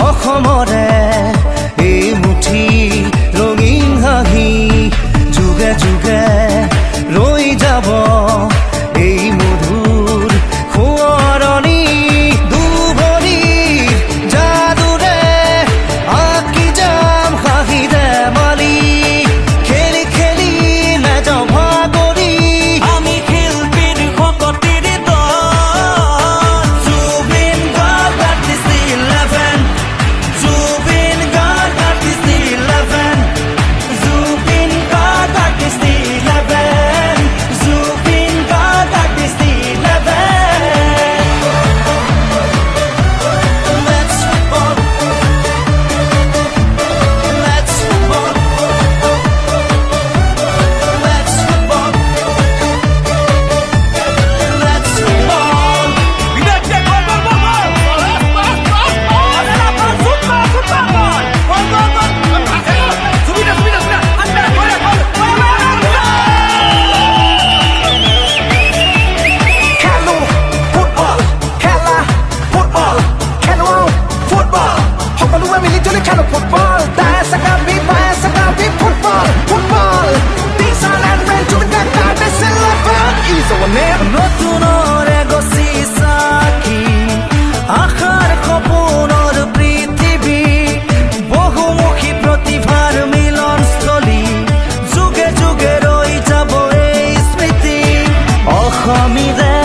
অসমৰে এই মুঠি ৰঙীন হাঁহি যুগে যুগে ৰৈ যাব এই মধুৰ সোঁৱৰণি দুভৰি যাদুৰে আঁকি যাম হাঁহি ধেমালি খেলি খেলি নাযাওঁ ভাগৰি আমি শিল্পীৰ শকতিৰ দল Zubeen Garg artist 11 Zubeen Garg artist 11 Zubeen Garg artist 11 Zubeen Garg artist 11 Let's football. Let's football. Let's football. Let's football. খেলো ফুটবল খেলা ফুটবল খেলো ফুটবল সকলোৱে মিলি জুলি খেলো ফুটবল দাই চাকাবি বাই চাকাবি ফুটবল ফুটবল দিছালেন Zubeen Garg artist 11 is our name নতুনৰে গছি চাকি আশাৰ সপোনৰ পৃথিৱী বহুমুখী প্ৰতিভাৰ মিলনস্থলী যুগে যুগে ৰৈ যাব এই স্মৃতি অসমীৰে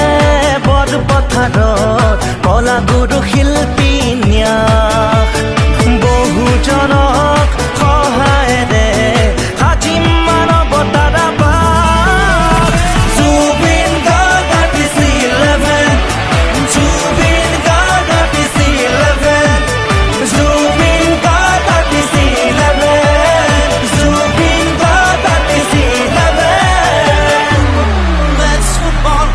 বৰপথাৰত কলাগুৰু শিল্পী ন্যাস বহুজনক সহায়েৰে সাজিম মানৱতাৰ আভাস Zubeen Garg artist 11 Zubeen Garg artist 11 Zubeen Garg artist 11 Zubeen Garg artist 11 Let's football.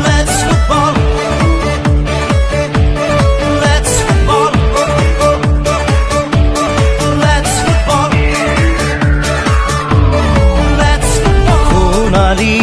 Let's football. Let's football. Let's football. Let's football. Sonali